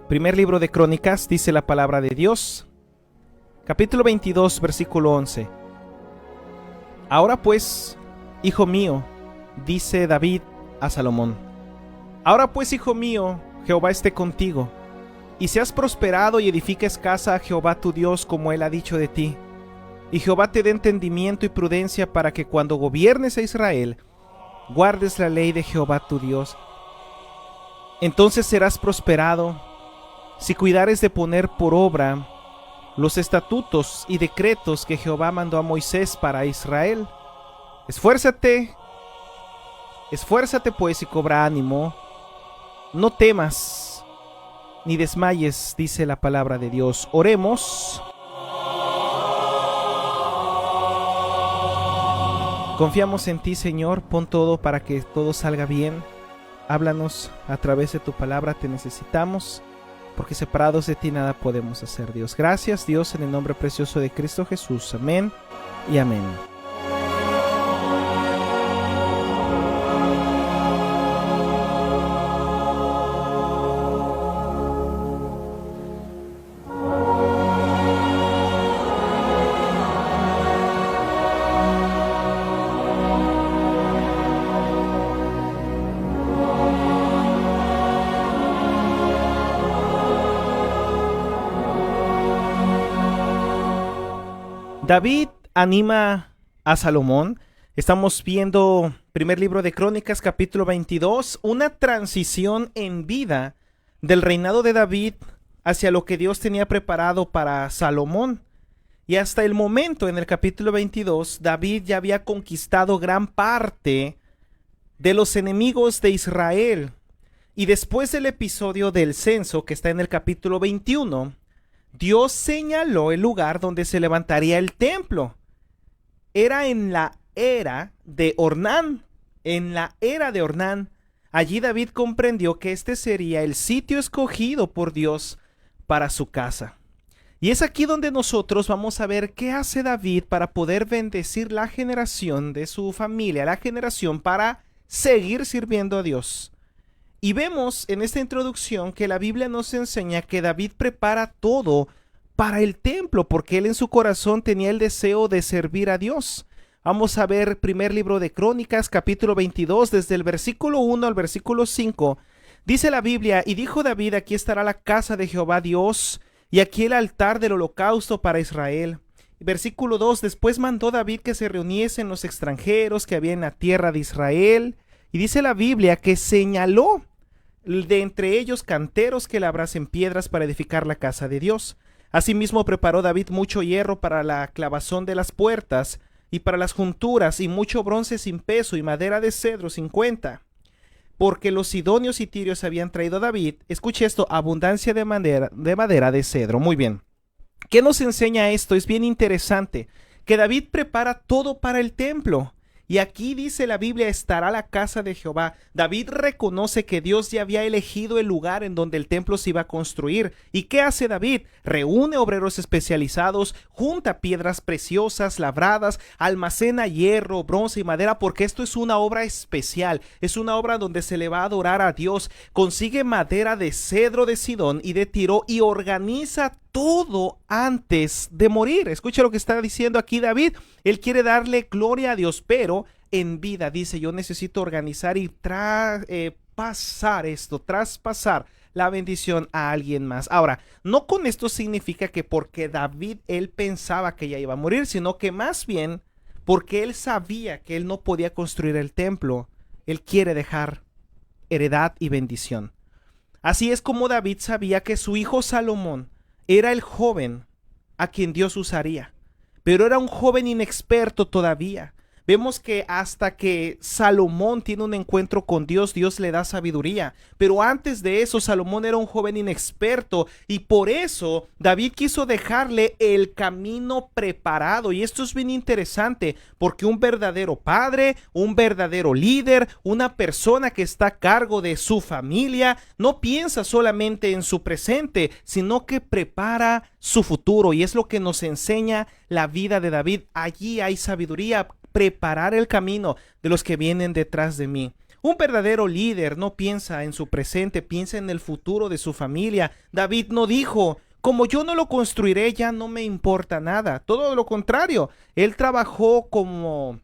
Primer libro de Crónicas, dice la palabra de Dios, capítulo 22, versículo 11. Ahora pues, hijo mío, dice David a Salomón, ahora pues, hijo mío, Jehová esté contigo, y seas prosperado y edifiques casa a Jehová tu Dios como él ha dicho de ti. Y Jehová te dé entendimiento y prudencia para que cuando gobiernes a Israel, guardes la ley de Jehová tu Dios. Entonces serás prosperado si cuidares de poner por obra los estatutos y decretos que Jehová mandó a Moisés para Israel. Esfuérzate pues y cobra ánimo. No temas ni desmayes, dice la palabra de Dios. Oremos. Confiamos en ti, Señor. Pon todo para que todo salga bien. Háblanos a través de tu palabra, te necesitamos, porque separados de ti nada podemos hacer, Dios. Gracias, Dios, en el nombre precioso de Cristo Jesús. Amén y amén. David anima a Salomón. Estamos viendo primer libro de Crónicas, capítulo 22, una transición en vida del reinado de David hacia lo que Dios tenía preparado para Salomón. Y hasta el momento, en el capítulo 22, David ya había conquistado gran parte de los enemigos de Israel. Y después del episodio del censo, que está en el capítulo 21, Dios señaló el lugar donde se levantaría el templo. Era en la era de Ornán. En la era de Ornán, allí David comprendió que este sería el sitio escogido por Dios para su casa. Y es aquí donde nosotros vamos a ver qué hace David para poder bendecir la generación de su familia, la generación para seguir sirviendo a Dios. Y vemos en esta introducción que la Biblia nos enseña que David prepara todo para el templo, porque él en su corazón tenía el deseo de servir a Dios. Vamos a ver primer libro de Crónicas, capítulo 22, desde el versículo 1 al versículo 5. Dice la Biblia, y dijo David, aquí estará la casa de Jehová Dios, y aquí el altar del holocausto para Israel. Versículo 2, después mandó David que se reuniesen los extranjeros que había en la tierra de Israel, y dice la Biblia que señaló de entre ellos canteros que labrasen piedras para edificar la casa de Dios. Asimismo preparó David mucho hierro para la clavazón de las puertas y para las junturas, y mucho bronce sin peso y madera de cedro sin cuenta, porque los sidonios y tirios habían traído a David, escuche esto, abundancia de madera de cedro. Muy bien. ¿Qué nos enseña esto? Es bien interesante que David prepara todo para el templo. Y aquí dice la Biblia, estará la casa de Jehová. David reconoce que Dios ya había elegido el lugar en donde el templo se iba a construir. ¿Y qué hace David? Reúne obreros especializados, junta piedras preciosas, labradas, almacena hierro, bronce y madera, porque esto es una obra especial. Es una obra donde se le va a adorar a Dios. Consigue madera de cedro de Sidón y de Tiro y organiza todo antes de morir. Escucha lo que está diciendo aquí David. Él quiere darle gloria a Dios, pero en vida dice, yo necesito organizar y traspasar la bendición a alguien más. Ahora, no con esto significa que porque David, él pensaba que ya iba a morir, sino que más bien porque él sabía que él no podía construir el templo, él quiere dejar heredad y bendición. Así es como David sabía que su hijo Salomón era el joven a quien Dios usaría, pero era un joven inexperto todavía. Vemos que hasta que Salomón tiene un encuentro con Dios, Dios le da sabiduría. Pero antes de eso, Salomón era un joven inexperto y por eso David quiso dejarle el camino preparado. Y esto es bien interesante porque un verdadero padre, un verdadero líder, una persona que está a cargo de su familia, no piensa solamente en su presente, sino que prepara su futuro. Y es lo que nos enseña la vida de David. Allí hay sabiduría, preparar el camino de los que vienen detrás de mí. Un verdadero líder no piensa en su presente, piensa en el futuro de su familia. David no dijo: como yo no lo construiré, ya no me importa nada. Todo lo contrario, él trabajó como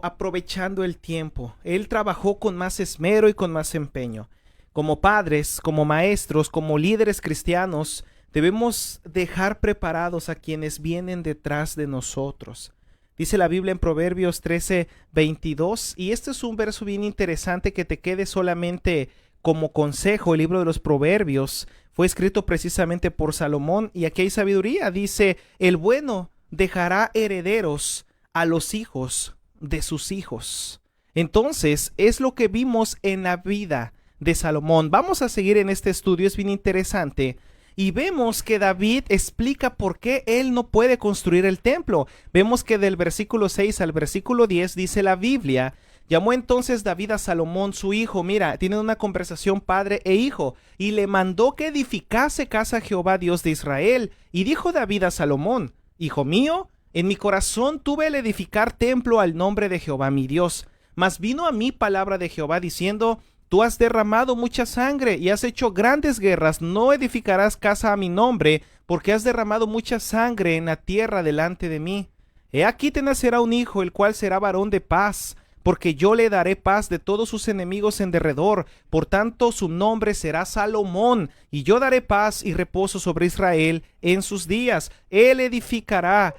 aprovechando el tiempo. Él trabajó con más esmero y con más empeño. Como padres, como maestros, como líderes cristianos, debemos dejar preparados a quienes vienen detrás de nosotros. Dice la Biblia en Proverbios 13:22, y este es un verso bien interesante que te quede solamente como consejo. El libro de los Proverbios fue escrito precisamente por Salomón, y aquí hay sabiduría. Dice: el bueno dejará herederos a los hijos de sus hijos. Entonces, es lo que vimos en la vida de Salomón. Vamos a seguir en este estudio, es bien interesante. Y vemos que David explica por qué él no puede construir el templo. Vemos que del versículo 6 al versículo 10 dice la Biblia: llamó entonces David a Salomón su hijo. Mira, tienen una conversación padre e hijo. Y le mandó que edificase casa a Jehová Dios de Israel. Y dijo David a Salomón: hijo mío, en mi corazón tuve el edificar templo al nombre de Jehová mi Dios. Mas vino a mí palabra de Jehová diciendo: tú has derramado mucha sangre y has hecho grandes guerras. No edificarás casa a mi nombre, porque has derramado mucha sangre en la tierra delante de mí. He aquí te nacerá un hijo, el cual será varón de paz, porque yo le daré paz de todos sus enemigos en derredor. Por tanto, su nombre será Salomón, y yo daré paz y reposo sobre Israel en sus días. Él edificará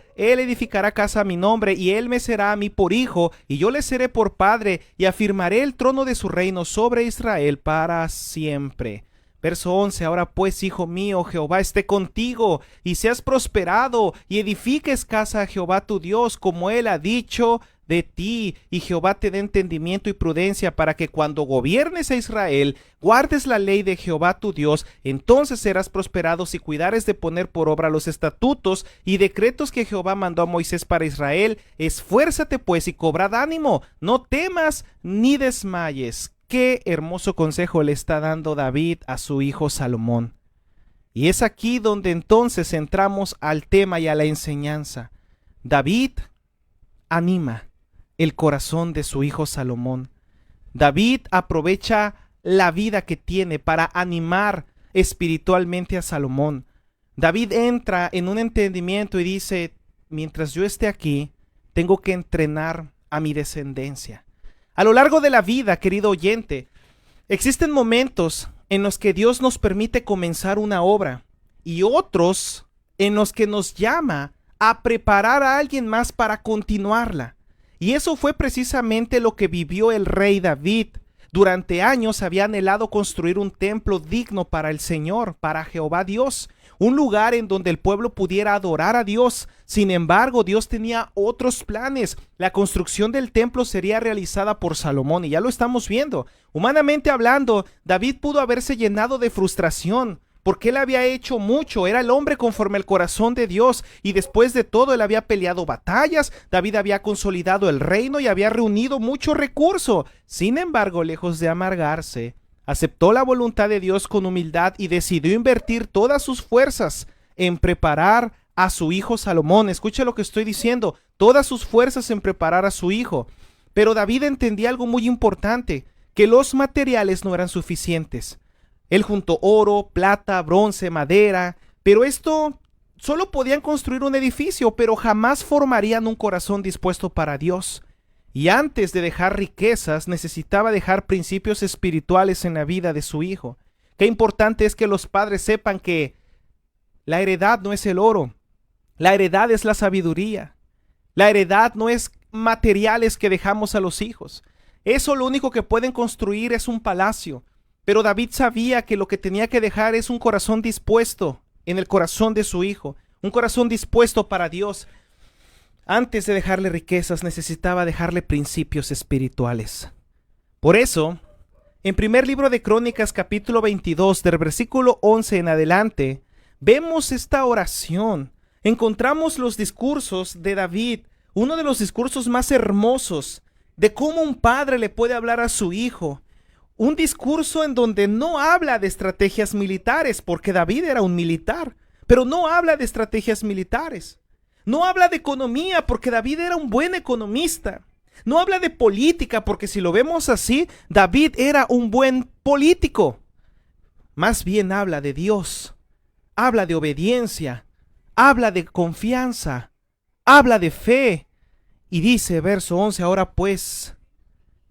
casa a mi nombre, y él me será a mí por hijo, y yo le seré por padre, y afirmaré el trono de su reino sobre Israel para siempre. Verso 11, ahora pues, hijo mío, Jehová esté contigo, y seas prosperado, y edifiques casa a Jehová tu Dios, como él ha dicho de ti, y Jehová te dé entendimiento y prudencia para que cuando gobiernes a Israel, guardes la ley de Jehová tu Dios. Entonces serás prosperado si cuidares de poner por obra los estatutos y decretos que Jehová mandó a Moisés para Israel. Esfuérzate pues y cobrad ánimo, no temas ni desmayes. Qué hermoso consejo le está dando David a su hijo Salomón. Y es aquí donde entonces entramos al tema y a la enseñanza. David anima el corazón de su hijo Salomón. David aprovecha la vida que tiene para animar espiritualmente a Salomón. David entra en un entendimiento y dice: mientras yo esté aquí, tengo que entrenar a mi descendencia. A lo largo de la vida, querido oyente, existen momentos en los que Dios nos permite comenzar una obra y otros en los que nos llama a preparar a alguien más para continuarla. Y eso fue precisamente lo que vivió el rey David. Durante años había anhelado construir un templo digno para el Señor, para Jehová Dios, un lugar en donde el pueblo pudiera adorar a Dios. Sin embargo, Dios tenía otros planes. La construcción del templo sería realizada por Salomón, y ya lo estamos viendo. Humanamente hablando, David pudo haberse llenado de frustración, porque él había hecho mucho, era el hombre conforme al corazón de Dios, y después de todo él había peleado batallas. David había consolidado el reino y había reunido mucho recurso. Sin embargo, lejos de amargarse, aceptó la voluntad de Dios con humildad y decidió invertir todas sus fuerzas en preparar a su hijo Salomón. Escucha lo que estoy diciendo, todas sus fuerzas en preparar a su hijo. Pero David entendía algo muy importante, que los materiales no eran suficientes. Él juntó oro, plata, bronce, madera, pero esto solo podían construir un edificio, pero jamás formarían un corazón dispuesto para Dios. Y antes de dejar riquezas, necesitaba dejar principios espirituales en la vida de su hijo. Qué importante es que los padres sepan que la heredad no es el oro, la heredad es la sabiduría. La heredad no es materiales que dejamos a los hijos. Eso lo único que pueden construir es un palacio. Pero David sabía que lo que tenía que dejar es un corazón dispuesto en el corazón de su hijo, un corazón dispuesto para Dios. Antes de dejarle riquezas, necesitaba dejarle principios espirituales. Por eso, en primer libro de Crónicas, capítulo 22, del versículo 11 en adelante, vemos esta oración. Encontramos los discursos de David, uno de los discursos más hermosos de cómo un padre le puede hablar a su hijo. Un discurso en donde no habla de estrategias militares, porque David era un militar, pero no habla de estrategias militares. No habla de economía, porque David era un buen economista. No habla de política, porque si lo vemos así, David era un buen político. Más bien habla de Dios, habla de obediencia, habla de confianza, habla de fe. Y dice, verso 11, ahora pues,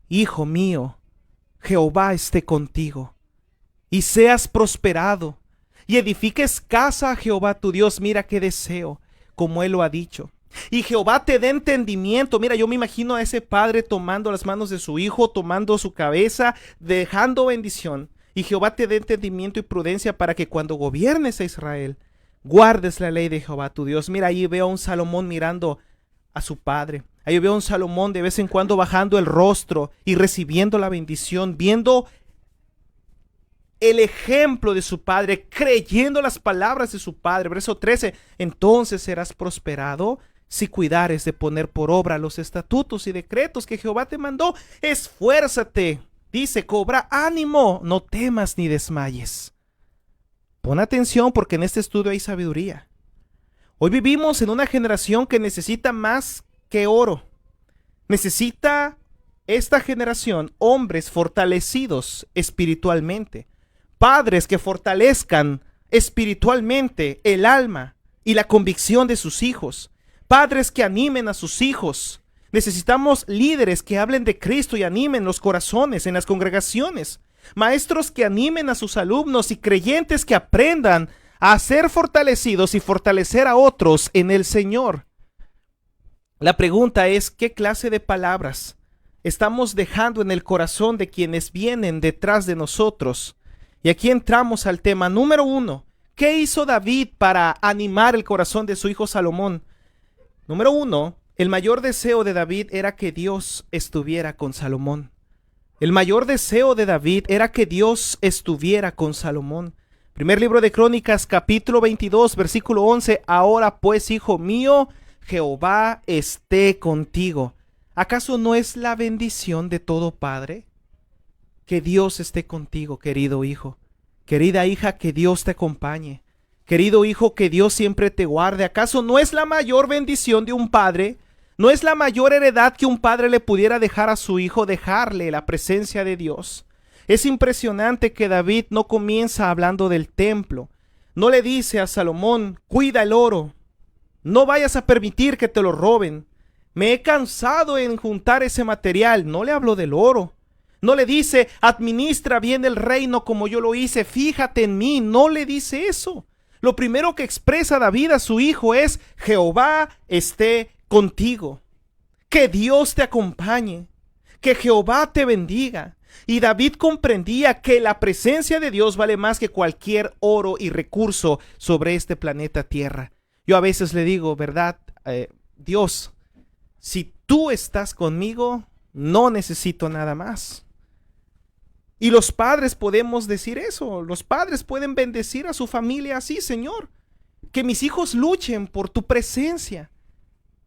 hijo mío, Jehová esté contigo, y seas prosperado, y edifiques casa a Jehová tu Dios. Mira qué deseo, como él lo ha dicho. Y Jehová te dé entendimiento. Mira, yo me imagino a ese padre tomando las manos de su hijo, tomando su cabeza, dejando bendición. Y Jehová te dé entendimiento y prudencia para que cuando gobiernes a Israel, guardes la ley de Jehová tu Dios. Mira, ahí veo a un Salomón mirando a su padre. Ahí veo a un Salomón de vez en cuando bajando el rostro y recibiendo la bendición, viendo el ejemplo de su padre, creyendo las palabras de su padre. Verso 13, entonces serás prosperado si cuidares de poner por obra los estatutos y decretos que Jehová te mandó. Esfuérzate, dice, cobra ánimo, no temas ni desmayes. Pon atención, porque en este estudio hay sabiduría. Hoy vivimos en una generación que necesita más que oro. Necesita esta generación hombres fortalecidos espiritualmente, padres que fortalezcan espiritualmente el alma y la convicción de sus hijos, padres que animen a sus hijos. Necesitamos líderes que hablen de Cristo y animen los corazones en las congregaciones, maestros que animen a sus alumnos y creyentes que aprendan a ser fortalecidos y fortalecer a otros en el Señor. La pregunta es, ¿qué clase de palabras estamos dejando en el corazón de quienes vienen detrás de nosotros? Y aquí entramos al tema número 1. ¿Qué hizo David para animar el corazón de su hijo Salomón? Número 1, el mayor deseo de David era que Dios estuviera con Salomón. El mayor deseo de David era que Dios estuviera con Salomón. Primer libro de Crónicas, capítulo 22, versículo 11. Ahora pues, hijo mío, Jehová esté contigo. ¿Acaso no es la bendición de todo padre? Que Dios esté contigo, querido hijo. Querida hija, que Dios te acompañe. Querido hijo, que Dios siempre te guarde. ¿Acaso no es la mayor bendición de un padre? ¿No es la mayor heredad que un padre le pudiera dejar a su hijo, dejarle la presencia de Dios? Es impresionante que David no comienza hablando del templo. No le dice a Salomón, cuida el oro. No vayas a permitir que te lo roben. Me he cansado en juntar ese material. No le habló del oro. No le dice, administra bien el reino como yo lo hice. Fíjate en mí. No le dice eso. Lo primero que expresa David a su hijo es, Jehová esté contigo. Que Dios te acompañe. Que Jehová te bendiga. Y David comprendía que la presencia de Dios vale más que cualquier oro y recurso sobre este planeta Tierra. Yo a veces le digo, ¿verdad? Dios, si tú estás conmigo, no necesito nada más. Y los padres podemos decir eso. Los padres pueden bendecir a su familia así, Señor. Que mis hijos luchen por tu presencia.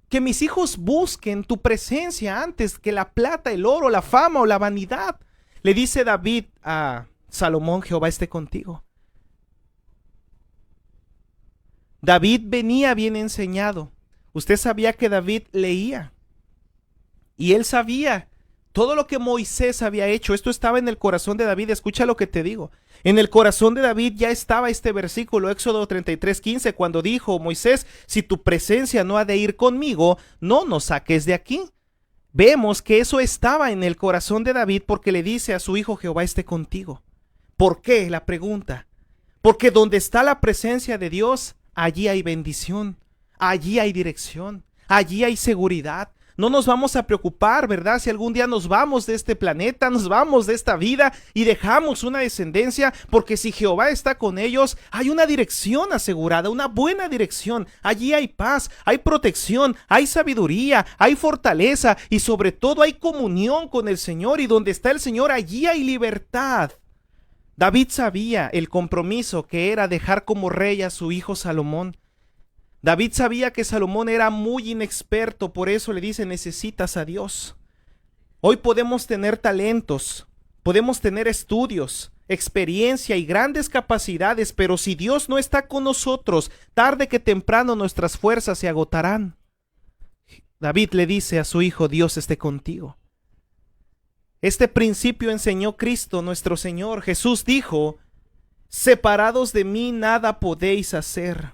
Que mis hijos busquen tu presencia antes que la plata, el oro, la fama o la vanidad. Le dice David a Salomón, Jehová esté contigo. David venía bien enseñado. Usted sabía que David leía. Y él sabía todo lo que Moisés había hecho. Esto estaba en el corazón de David. Escucha lo que te digo. En el corazón de David ya estaba este versículo, Éxodo 33:15, cuando dijo Moisés, si tu presencia no ha de ir conmigo, no nos saques de aquí. Vemos que eso estaba en el corazón de David porque le dice a su hijo, Jehová esté contigo. ¿Por qué? La pregunta. Porque donde está la presencia de Dios, allí hay bendición, allí hay dirección, allí hay seguridad. No nos vamos a preocupar, ¿verdad? Si algún día nos vamos de este planeta, nos vamos de esta vida y dejamos una descendencia, porque si Jehová está con ellos, hay una dirección asegurada, una buena dirección. Allí hay paz, hay protección, hay sabiduría, hay fortaleza y sobre todo hay comunión con el Señor. Y donde está el Señor, allí hay libertad. David sabía el compromiso que era dejar como rey a su hijo Salomón. David sabía que Salomón era muy inexperto, por eso le dice, necesitas a Dios. Hoy podemos tener talentos, podemos tener estudios, experiencia y grandes capacidades, pero si Dios no está con nosotros, tarde que temprano nuestras fuerzas se agotarán. David le dice a su hijo, Dios esté contigo. Este principio enseñó Cristo, nuestro Señor. Jesús dijo, separados de mí nada podéis hacer.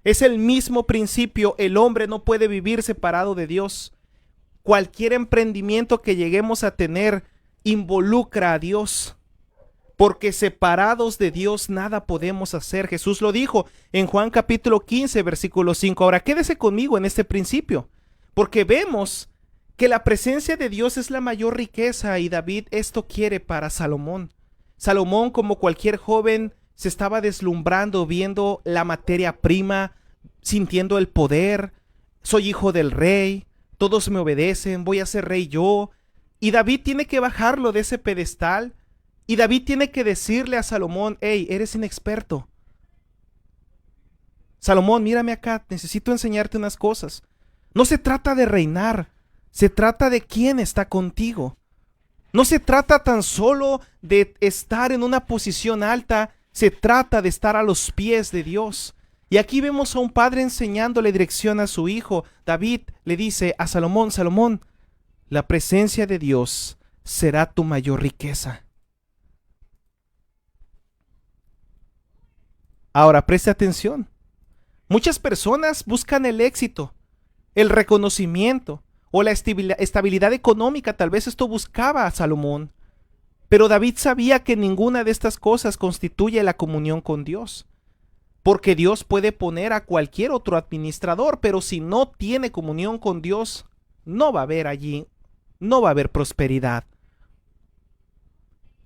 Es el mismo principio, el hombre no puede vivir separado de Dios. Cualquier emprendimiento que lleguemos a tener involucra a Dios, porque separados de Dios nada podemos hacer. Jesús lo dijo en Juan capítulo 15, versículo 5. Ahora quédese conmigo en este principio, porque vemos que la presencia de Dios es la mayor riqueza y David esto quiere para Salomón. Salomón, como cualquier joven, se estaba deslumbrando viendo la materia prima, sintiendo el poder. Soy hijo del rey, todos me obedecen, voy a ser rey yo. Y David tiene que bajarlo de ese pedestal. Y David tiene que decirle a Salomón, hey, eres inexperto. Salomón, mírame acá, necesito enseñarte unas cosas. No se trata de reinar, se trata de quién está contigo. No se trata tan solo de estar en una posición alta, se trata de estar a los pies de Dios. Y aquí vemos a un padre enseñándole dirección a su hijo. David le dice a Salomón, Salomón, la presencia de Dios será tu mayor riqueza. Ahora preste atención. Muchas personas buscan el éxito, el reconocimiento o la estabilidad económica. Tal vez esto buscaba a Salomón. Pero David sabía que ninguna de estas cosas constituye la comunión con Dios. Porque Dios puede poner a cualquier otro administrador, pero si no tiene comunión con Dios, no va a haber allí, no va a haber prosperidad.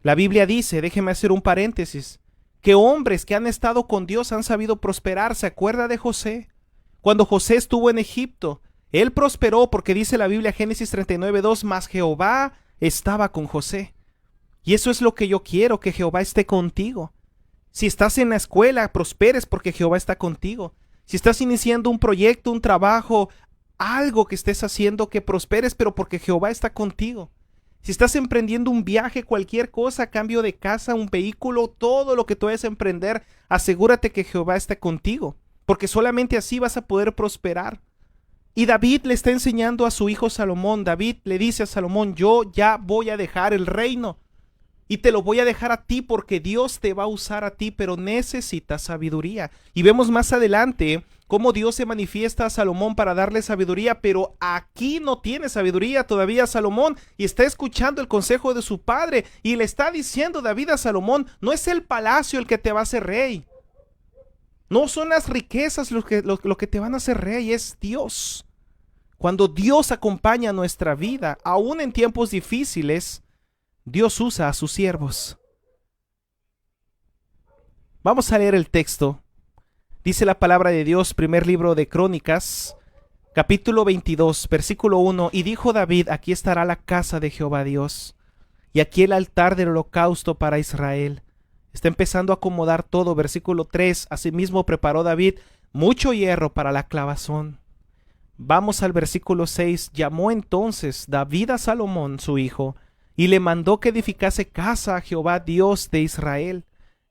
La Biblia dice, déjeme hacer un paréntesis, que hombres que han estado con Dios han sabido prosperar. ¿Se acuerda de José? Cuando José estuvo en Egipto, él prosperó porque dice la Biblia, Génesis 39:2, mas Jehová estaba con José. Y eso es lo que yo quiero, que Jehová esté contigo. Si estás en la escuela, prosperes porque Jehová está contigo. Si estás iniciando un proyecto, un trabajo, algo que estés haciendo, que prosperes, pero porque Jehová está contigo. Si estás emprendiendo un viaje, cualquier cosa, cambio de casa, un vehículo, todo lo que tú vayas a emprender, asegúrate que Jehová esté contigo, porque solamente así vas a poder prosperar. Y David le está enseñando a su hijo Salomón. David le dice a Salomón, yo ya voy a dejar el reino y te lo voy a dejar a ti porque Dios te va a usar a ti, pero necesitas sabiduría. Y vemos más adelante cómo Dios se manifiesta a Salomón para darle sabiduría, pero aquí no tiene sabiduría todavía Salomón y está escuchando el consejo de su padre y le está diciendo David a Salomón, no es el palacio el que te va a hacer rey. No son las riquezas lo que te van a hacer rey, es Dios. Cuando Dios acompaña nuestra vida, aún en tiempos difíciles, Dios usa a sus siervos. Vamos a leer el texto. Dice la palabra de Dios, primer libro de Crónicas, capítulo 22, versículo 1. Y dijo David, aquí estará la casa de Jehová Dios, y aquí el altar del holocausto para Israel. Está empezando a acomodar todo. Versículo 3. Asimismo preparó David mucho hierro para la clavazón. Vamos al versículo 6. Llamó entonces David a Salomón, su hijo, y le mandó que edificase casa a Jehová Dios de Israel.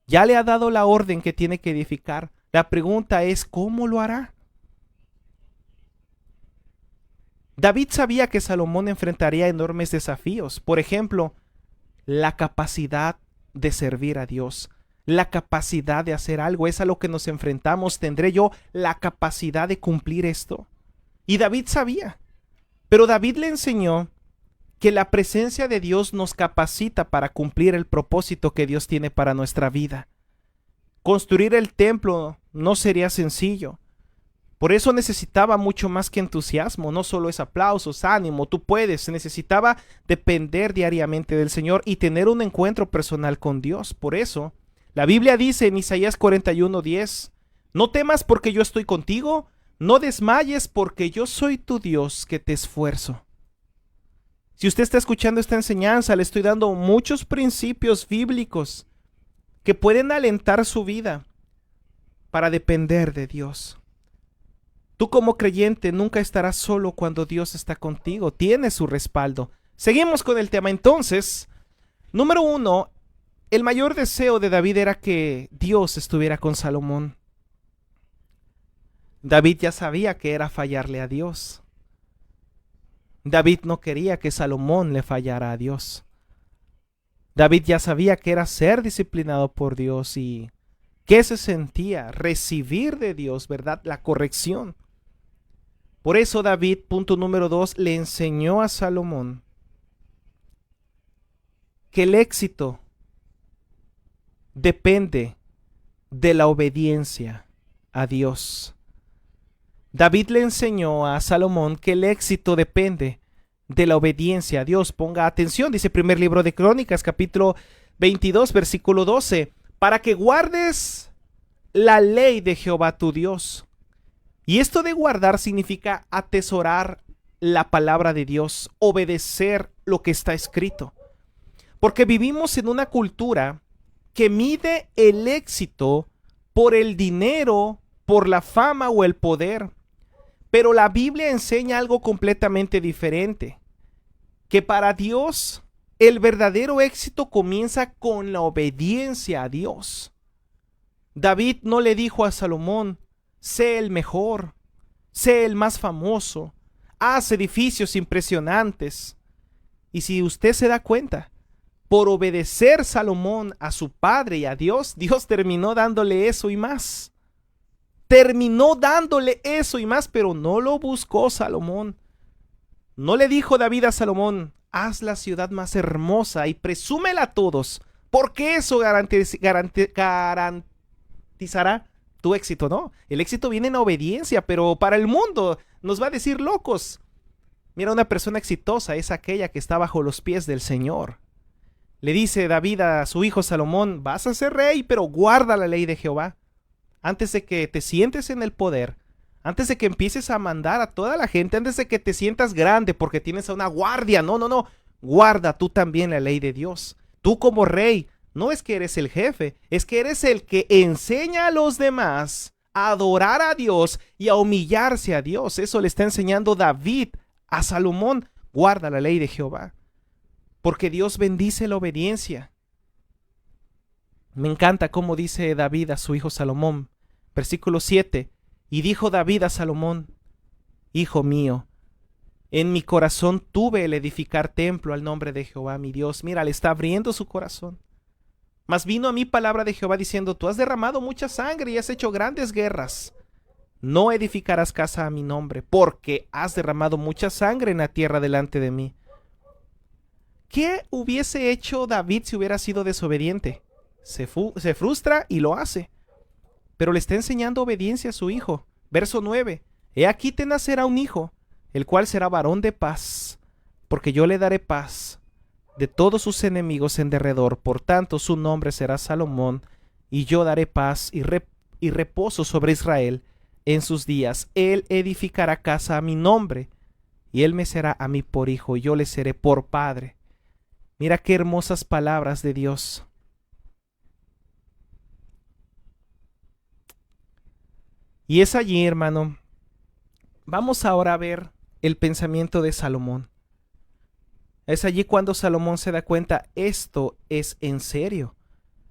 Ya le ha dado la orden que tiene que edificar. La pregunta es, ¿cómo lo hará? David sabía que Salomón enfrentaría enormes desafíos. Por ejemplo, la capacidad de servir a Dios, la capacidad de hacer algo, es a lo que nos enfrentamos. ¿Tendré yo la capacidad de cumplir esto? Y David sabía, pero David le enseñó que la presencia de Dios nos capacita para cumplir el propósito que Dios tiene para nuestra vida. Construir el templo no sería sencillo. Por eso necesitaba mucho más que entusiasmo, no solo es aplausos, ánimo, tú puedes. Se necesitaba depender diariamente del Señor y tener un encuentro personal con Dios. Por eso, la Biblia dice en Isaías 41:10, no temas porque yo estoy contigo, no desmayes porque yo soy tu Dios que te esfuerzo. Si usted está escuchando esta enseñanza, le estoy dando muchos principios bíblicos que pueden alentar su vida para depender de Dios. Tú como creyente nunca estarás solo cuando Dios está contigo. Tienes su respaldo. Seguimos con el tema entonces. Número 1, el mayor deseo de David era que Dios estuviera con Salomón. David ya sabía que era fallarle a Dios. David no quería que Salomón le fallara a Dios. David ya sabía que era ser disciplinado por Dios y que se sentía recibir de Dios, ¿verdad?, la corrección. Por eso David, punto número 2, le enseñó a Salomón que el éxito depende de la obediencia a Dios. David le enseñó a Salomón que el éxito depende de la obediencia a Dios. Ponga atención, dice primer libro de Crónicas, capítulo 22, versículo 12, para que guardes la ley de Jehová tu Dios. Y esto de guardar significa atesorar la palabra de Dios, obedecer lo que está escrito. Porque vivimos en una cultura que mide el éxito por el dinero, por la fama o el poder. Pero la Biblia enseña algo completamente diferente, que para Dios el verdadero éxito comienza con la obediencia a Dios. David no le dijo a Salomón: sé el mejor, sé el más famoso, haz edificios impresionantes. Y si usted se da cuenta, por obedecer Salomón a su padre y a Dios, Dios terminó dándole eso y más. Terminó dándole eso y más, pero no lo buscó Salomón. No le dijo David a Salomón: haz la ciudad más hermosa y presúmela a todos, porque eso garantizará tu éxito. No, el éxito viene en obediencia, pero para el mundo nos va a decir locos. Mira, una persona exitosa es aquella que está bajo los pies del Señor. Le dice David a su hijo Salomón: vas a ser rey, pero guarda la ley de Jehová. Antes de que te sientes en el poder, antes de que empieces a mandar a toda la gente, antes de que te sientas grande porque tienes a una guardia, no, guarda tú también la ley de Dios. Tú como rey, no es que eres el jefe, es que eres el que enseña a los demás a adorar a Dios y a humillarse a Dios. Eso le está enseñando David a Salomón: guarda la ley de Jehová, porque Dios bendice la obediencia. Me encanta cómo dice David a su hijo Salomón, versículo 7, y dijo David a Salomón: hijo mío, en mi corazón tuve el edificar templo al nombre de Jehová mi Dios. Mira, le está abriendo su corazón. Mas vino a mí palabra de Jehová diciendo: tú has derramado mucha sangre y has hecho grandes guerras. No edificarás casa a mi nombre, porque has derramado mucha sangre en la tierra delante de mí. ¿Qué hubiese hecho David si hubiera sido desobediente? Se frustra y lo hace. Pero le está enseñando obediencia a su hijo. Verso 9. He aquí te nacerá un hijo, el cual será varón de paz, porque yo le daré paz de todos sus enemigos en derredor. Por tanto su nombre será Salomón, y yo daré paz y reposo sobre Israel en sus días. Él edificará casa a mi nombre, y él me será a mí por hijo, y yo le seré por padre. Mira qué hermosas palabras de Dios. Y es allí, hermano. Vamos ahora a ver el pensamiento de Salomón. Es allí cuando Salomón se da cuenta: esto es en serio.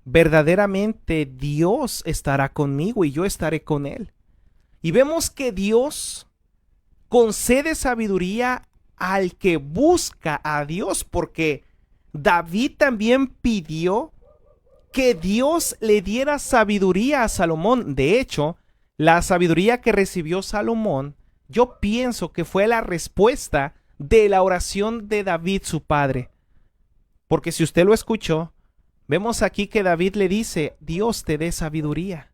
Verdaderamente Dios estará conmigo y yo estaré con él. Y vemos que Dios concede sabiduría al que busca a Dios, porque David también pidió que Dios le diera sabiduría a Salomón. De hecho, la sabiduría que recibió Salomón, yo pienso que fue la respuesta de la oración de David, su padre. Porque si usted lo escuchó, vemos aquí que David le dice: Dios te dé sabiduría.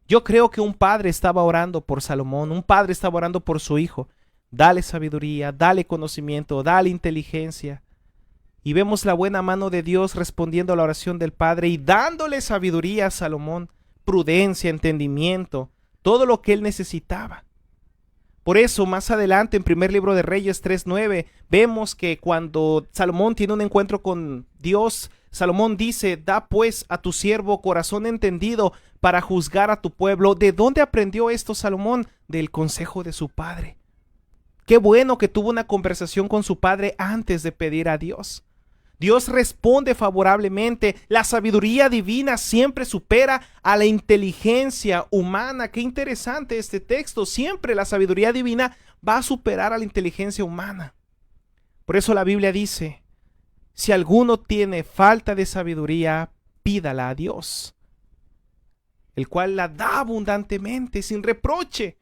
Yo creo que un padre estaba orando por Salomón, un padre estaba orando por su hijo. Dale sabiduría, dale conocimiento, dale inteligencia. Y vemos la buena mano de Dios respondiendo a la oración del padre y dándole sabiduría a Salomón, prudencia, entendimiento, todo lo que él necesitaba. Por eso, más adelante, en primer libro de Reyes 3:9, vemos que cuando Salomón tiene un encuentro con Dios, Salomón dice: da pues a tu siervo corazón entendido para juzgar a tu pueblo. ¿De dónde aprendió esto Salomón? Del consejo de su padre. Qué bueno que tuvo una conversación con su padre antes de pedir a Dios. Dios responde favorablemente. La sabiduría divina siempre supera a la inteligencia humana. Qué interesante este texto. Siempre la sabiduría divina va a superar a la inteligencia humana. Por eso la Biblia dice, si alguno tiene falta de sabiduría, pídala a Dios, el cual la da abundantemente, sin reproche.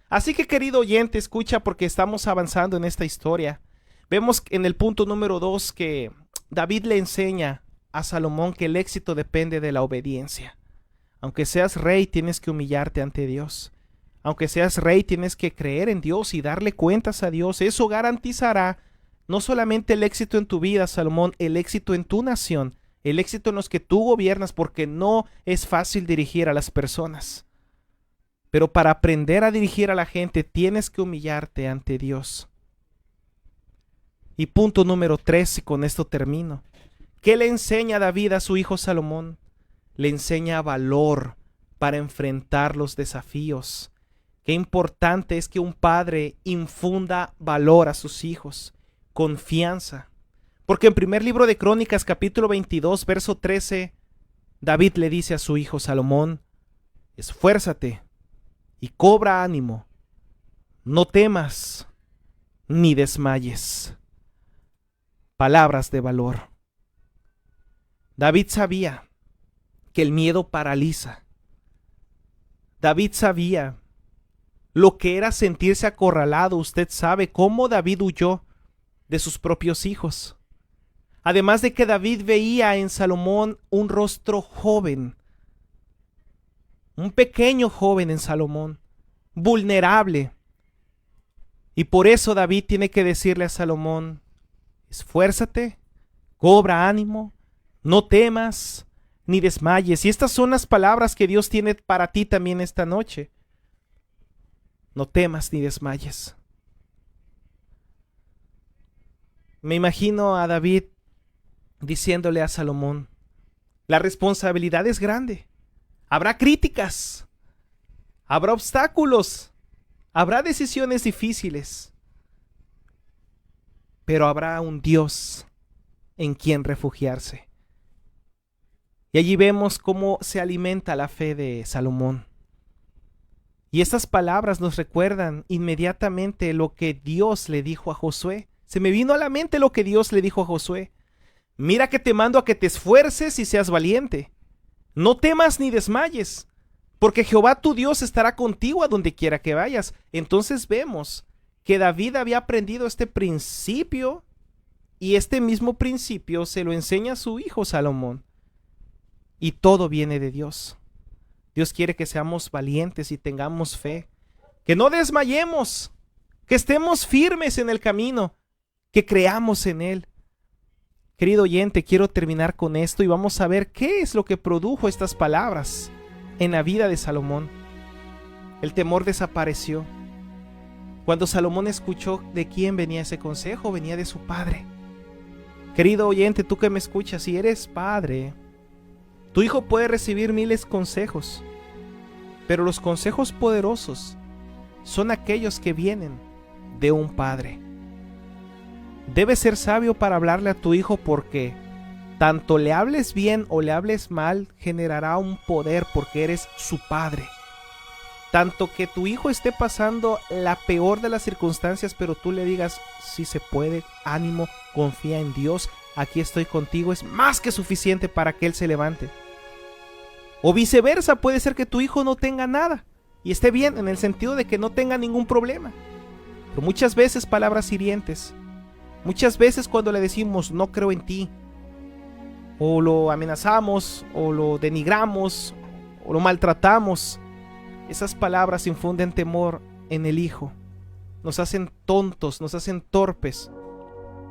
Así que, querido oyente, escucha, porque estamos avanzando en esta historia. Vemos en el punto número 2 que David le enseña a Salomón que el éxito depende de la obediencia. Aunque seas rey, tienes que humillarte ante Dios. Aunque seas rey, tienes que creer en Dios y darle cuentas a Dios. Eso garantizará no solamente el éxito en tu vida, Salomón, el éxito en tu nación, el éxito en los que tú gobiernas, porque no es fácil dirigir a las personas. Pero para aprender a dirigir a la gente, tienes que humillarte ante Dios. Y punto número 3, y con esto termino. ¿Qué le enseña David a su hijo Salomón? Le enseña valor para enfrentar los desafíos. Qué importante es que un padre infunda valor a sus hijos, confianza. Porque en primer libro de Crónicas, capítulo 22, verso 13, David le dice a su hijo Salomón, esfuérzate y cobra ánimo, no temas ni desmayes. Palabras de valor. David sabía que el miedo paraliza. David sabía lo que era sentirse acorralado. Usted sabe cómo David huyó de sus propios hijos. Además de que David veía en Salomón un rostro joven, un pequeño joven en Salomón, vulnerable. Y por eso David tiene que decirle a Salomón, esfuérzate, cobra ánimo, no temas ni desmayes. Y estas son las palabras que Dios tiene para ti también esta noche. No temas ni desmayes. Me imagino a David diciéndole a Salomón, la responsabilidad es grande. Habrá críticas, habrá obstáculos, habrá decisiones difíciles, pero habrá un Dios en quien refugiarse. Y allí vemos cómo se alimenta la fe de Salomón. Y estas palabras nos recuerdan inmediatamente lo que Dios le dijo a Josué. Se me vino a la mente lo que Dios le dijo a Josué. Mira que te mando a que te esfuerces y seas valiente. No temas ni desmayes, porque Jehová tu Dios estará contigo a donde quiera que vayas. Entonces vemos que David había aprendido este principio y este mismo principio se lo enseña a su hijo Salomón. Y todo viene de Dios. Dios quiere que seamos valientes y tengamos fe, que no desmayemos, que estemos firmes en el camino, que creamos en Él. Querido oyente, quiero terminar con esto y vamos a ver qué es lo que produjo estas palabras en la vida de Salomón. El temor desapareció. Cuando Salomón escuchó de quién venía ese consejo, venía de su padre. Querido oyente, tú que me escuchas, si eres padre, tu hijo puede recibir miles de consejos, pero los consejos poderosos son aquellos que vienen de un padre. Debes ser sabio para hablarle a tu hijo porque tanto le hables bien o le hables mal, generará un poder porque eres su padre. Tanto que tu hijo esté pasando la peor de las circunstancias, pero tú le digas, sí se puede, ánimo, confía en Dios, aquí estoy contigo, es más que suficiente para que él se levante. O viceversa, puede ser que tu hijo no tenga nada y esté bien en el sentido de que no tenga ningún problema. Pero muchas veces palabras hirientes, muchas veces cuando le decimos no creo en ti, o lo amenazamos, o lo denigramos, o lo maltratamos, esas palabras infunden temor en el hijo, nos hacen tontos, nos hacen torpes.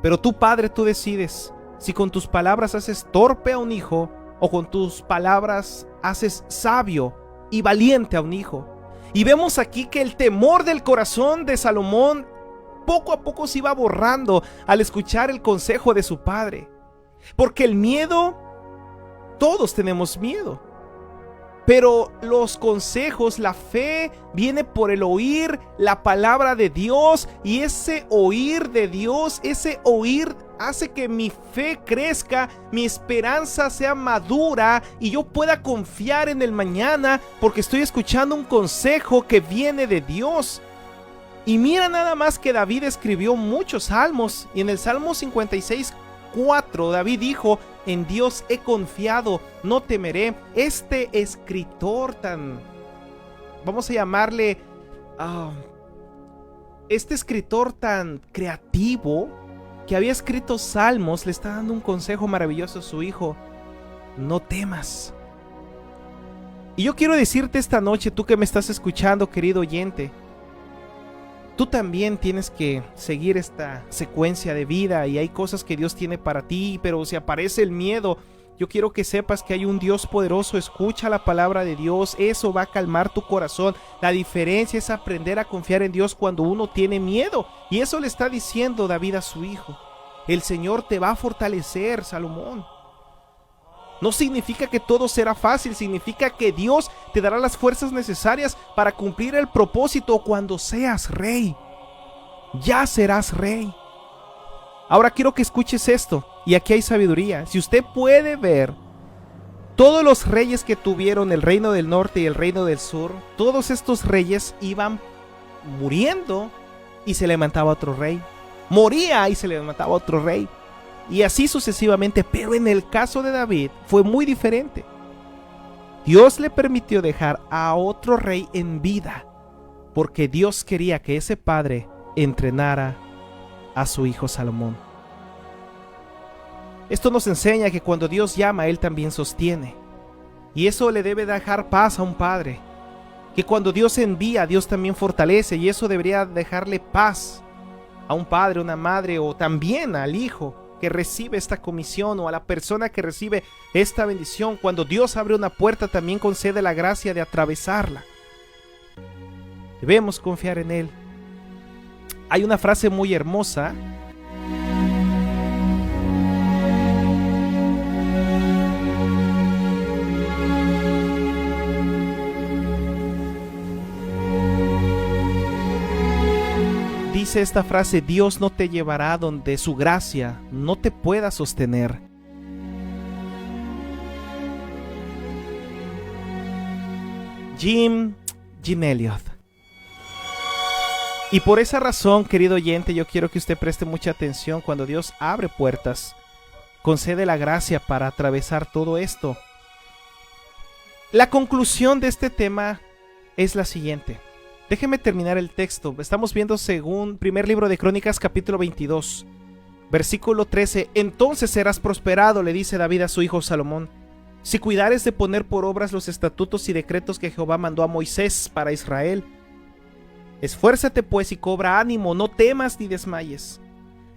Pero tú, padre, tú decides si con tus palabras haces torpe a un hijo o con tus palabras haces sabio y valiente a un hijo. Y vemos aquí que el temor del corazón de Salomón poco a poco se iba borrando al escuchar el consejo de su padre. Porque el miedo, todos tenemos miedo. Pero los consejos, la fe, viene por el oír la palabra de Dios. Y ese oír de Dios, ese oír hace que mi fe crezca, mi esperanza sea madura y yo pueda confiar en el mañana porque estoy escuchando un consejo que viene de Dios. Y mira nada más que David escribió muchos salmos. Y en el Salmo 56:4 David dijo: en Dios he confiado, no temeré. Este escritor tan, vamos a llamarle, este escritor tan creativo que había escrito salmos, le está dando un consejo maravilloso a su hijo: no temas. Y yo quiero decirte esta noche, tú que me estás escuchando, querido oyente, tú también tienes que seguir esta secuencia de vida, y hay cosas que Dios tiene para ti, pero si aparece el miedo, yo quiero que sepas que hay un Dios poderoso. Escucha la palabra de Dios, eso va a calmar tu corazón. La diferencia es aprender a confiar en Dios cuando uno tiene miedo, y eso le está diciendo David a su hijo. El Señor te va a fortalecer, Salomón. No significa que todo será fácil, significa que Dios te dará las fuerzas necesarias para cumplir el propósito cuando seas rey. Ya serás rey. Ahora quiero que escuches esto, y aquí hay sabiduría. Si usted puede ver, todos los reyes que tuvieron el reino del norte y el reino del sur, todos estos reyes iban muriendo y se levantaba otro rey. Moría y se levantaba otro rey. Y así sucesivamente, pero en el caso de David fue muy diferente. Dios le permitió dejar a otro rey en vida, porque Dios quería que ese padre entrenara a su hijo Salomón. Esto nos enseña que cuando Dios llama, Él también sostiene. Y eso le debe dejar paz a un padre. Que cuando Dios envía, Dios también fortalece, y eso debería dejarle paz a un padre, una madre, o también al hijo que recibe esta comisión, o a la persona que recibe esta bendición. Cuando Dios abre una puerta, también concede la gracia de atravesarla. Debemos confiar en Él. Hay una frase muy hermosa. Dice esta frase: Dios no te llevará donde su gracia no te pueda sostener. Jim Elliot. Y por esa razón, querido oyente, yo quiero que usted preste mucha atención. Cuando Dios abre puertas, concede la gracia para atravesar todo esto. La conclusión de este tema es la siguiente. Déjeme terminar el texto. Estamos viendo según primer libro de Crónicas, capítulo 22, versículo 13. Entonces serás prosperado, le dice David a su hijo Salomón, si cuidares de poner por obras los estatutos y decretos que Jehová mandó a Moisés para Israel. Esfuérzate pues y cobra ánimo, no temas ni desmayes.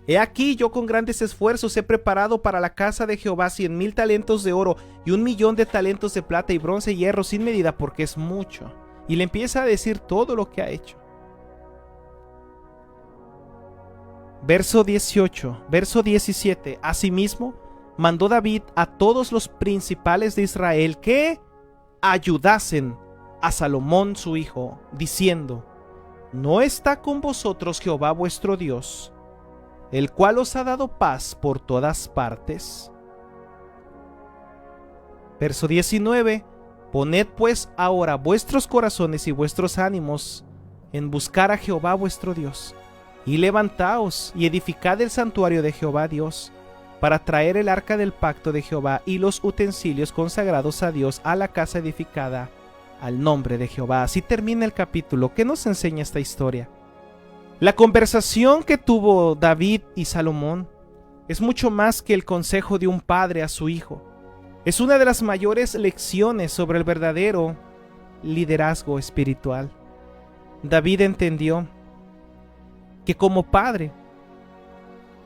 He aquí, yo con grandes esfuerzos he preparado para la casa de Jehová 100,000 talentos de oro y 1,000,000 de talentos de plata y bronce y hierro sin medida, porque es mucho. Y le empieza a decir todo lo que ha hecho. Verso 18, verso 17. Asimismo, mandó David a todos los principales de Israel que ayudasen a Salomón su hijo, diciendo: ¿no está con vosotros Jehová vuestro Dios, el cual os ha dado paz por todas partes? Verso 19. Poned pues ahora vuestros corazones y vuestros ánimos en buscar a Jehová vuestro Dios, y levantaos y edificad el santuario de Jehová Dios, para traer el arca del pacto de Jehová y los utensilios consagrados a Dios a la casa edificada al nombre de Jehová. Así termina el capítulo. ¿Qué nos enseña esta historia? La conversación que tuvo David y Salomón es mucho más que el consejo de un padre a su hijo. Es una de las mayores lecciones sobre el verdadero liderazgo espiritual. David entendió que como padre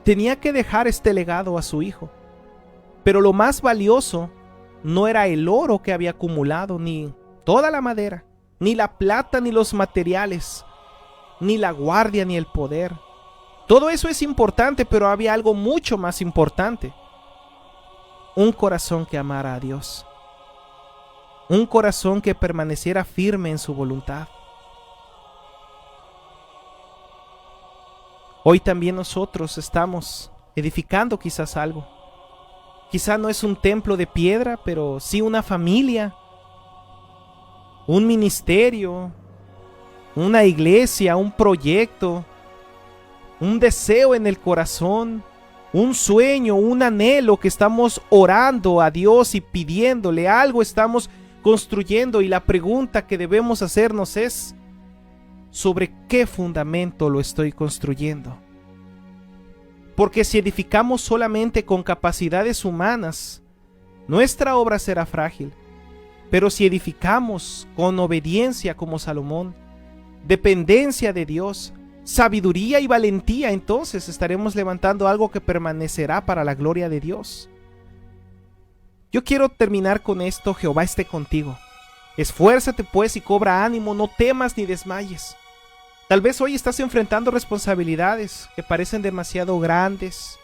tenía que dejar este legado a su hijo. Pero lo más valioso no era el oro que había acumulado, ni toda la madera, ni la plata, ni los materiales, ni la guardia, ni el poder. Todo eso es importante, pero había algo mucho más importante. Un corazón que amara a Dios. Un corazón que permaneciera firme en su voluntad. Hoy también nosotros estamos edificando quizás algo. Quizá no es un templo de piedra, pero sí una familia, un ministerio, una iglesia, un proyecto, un deseo en el corazón, un sueño, un anhelo que estamos orando a Dios y pidiéndole algo, estamos construyendo, y la pregunta que debemos hacernos es: ¿sobre qué fundamento lo estoy construyendo? Porque si edificamos solamente con capacidades humanas, nuestra obra será frágil. Pero si edificamos con obediencia como Salomón, dependencia de Dios, sabiduría y valentía, entonces estaremos levantando algo que permanecerá para la gloria de Dios. Yo quiero terminar con esto: Jehová esté contigo. Esfuérzate pues y cobra ánimo, no temas ni desmayes. Tal vez hoy estás enfrentando responsabilidades que parecen demasiado grandes.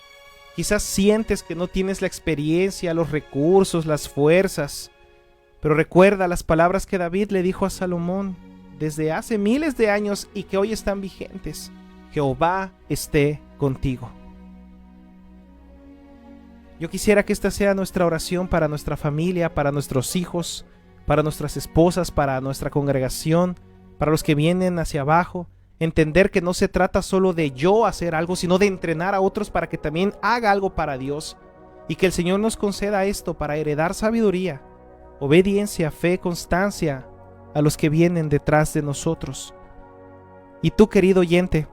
Quizás sientes que no tienes la experiencia, los recursos, las fuerzas. Pero recuerda las palabras que David le dijo a Salomón desde hace miles de años y que hoy están vigentes: Jehová esté contigo. Yo quisiera que esta sea nuestra oración para nuestra familia, para nuestros hijos, para nuestras esposas, para nuestra congregación, para los que vienen hacia abajo. Entender que no se trata solo de yo hacer algo, sino de entrenar a otros para que también haga algo para Dios. Y que el Señor nos conceda esto para heredar sabiduría, obediencia, fe, constancia a los que vienen detrás de nosotros. Y tú, querido oyente,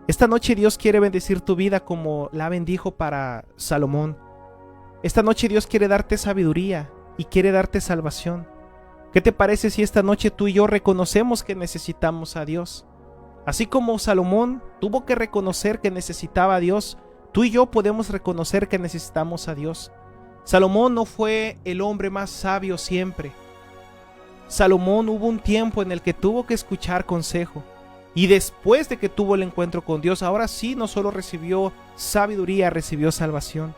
esta noche Dios quiere bendecir tu vida como la bendijo para Salomón. Esta noche Dios quiere darte sabiduría y quiere darte salvación. ¿Qué te parece si esta noche tú y yo reconocemos que necesitamos a Dios? Así como Salomón tuvo que reconocer que necesitaba a Dios, tú y yo podemos reconocer que necesitamos a Dios. Salomón no fue el hombre más sabio siempre. Salomón hubo un tiempo en el que tuvo que escuchar consejo. Y después de que tuvo el encuentro con Dios, ahora sí no solo recibió sabiduría, recibió salvación.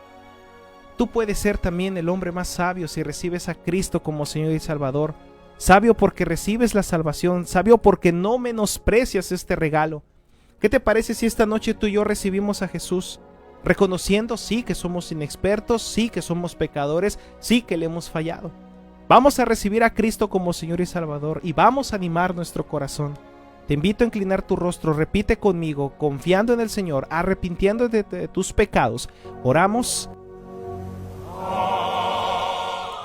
Tú puedes ser también el hombre más sabio si recibes a Cristo como Señor y Salvador. Sabio porque recibes la salvación, sabio porque no menosprecias este regalo. ¿Qué te parece si esta noche tú y yo recibimos a Jesús? Reconociendo sí que somos inexpertos, sí que somos pecadores, sí que le hemos fallado. Vamos a recibir a Cristo como Señor y Salvador y vamos a animar nuestro corazón. Te invito a inclinar tu rostro, repite conmigo, confiando en el Señor, arrepintiéndote de tus pecados. Oramos.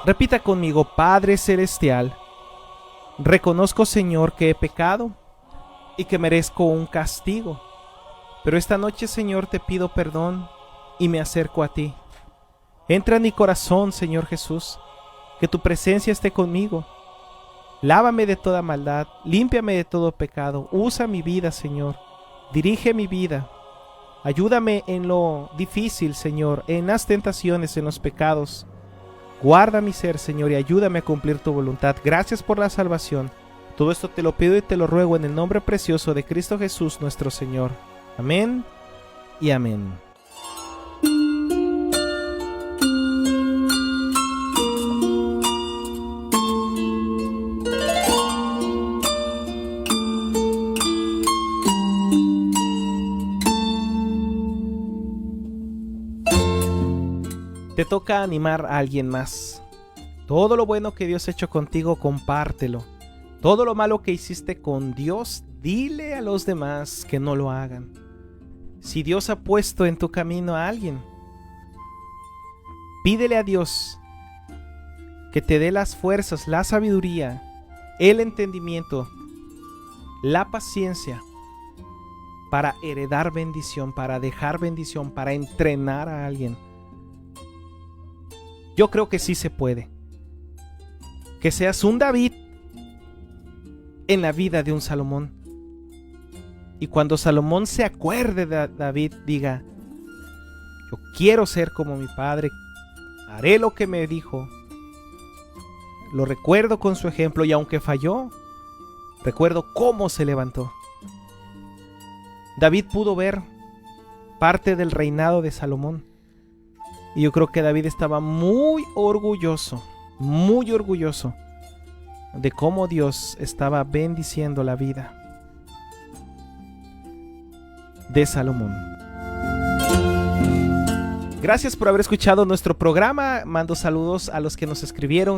Repita conmigo: Padre Celestial, reconozco, Señor, que he pecado y que merezco un castigo. Pero esta noche, Señor, te pido perdón y me acerco a ti. Entra en mi corazón, Señor Jesús, que tu presencia esté conmigo. Lávame de toda maldad, límpiame de todo pecado, usa mi vida, Señor, dirige mi vida. Ayúdame en lo difícil, Señor, en las tentaciones, en los pecados. Guarda mi ser, Señor, y ayúdame a cumplir tu voluntad. Gracias por la salvación. Todo esto te lo pido y te lo ruego en el nombre precioso de Cristo Jesús, nuestro Señor. Amén y amén. Te toca animar a alguien más. Todo lo bueno que Dios ha hecho contigo, compártelo. Todo lo malo que hiciste con Dios, dile a los demás que no lo hagan. Si Dios ha puesto en tu camino a alguien, pídele a Dios que te dé las fuerzas, la sabiduría, el entendimiento, la paciencia para heredar bendición, para dejar bendición, para entrenar a alguien. Yo creo que sí se puede. Que seas un David en la vida de un Salomón. Y cuando Salomón se acuerde de David, diga: yo quiero ser como mi padre, haré lo que me dijo. Lo recuerdo con su ejemplo y aunque falló, recuerdo cómo se levantó. David pudo ver parte del reinado de Salomón. Y yo creo que David estaba muy orgulloso de cómo Dios estaba bendiciendo la vida de Salomón. Gracias por haber escuchado nuestro programa. Mando saludos a los que nos escribieron.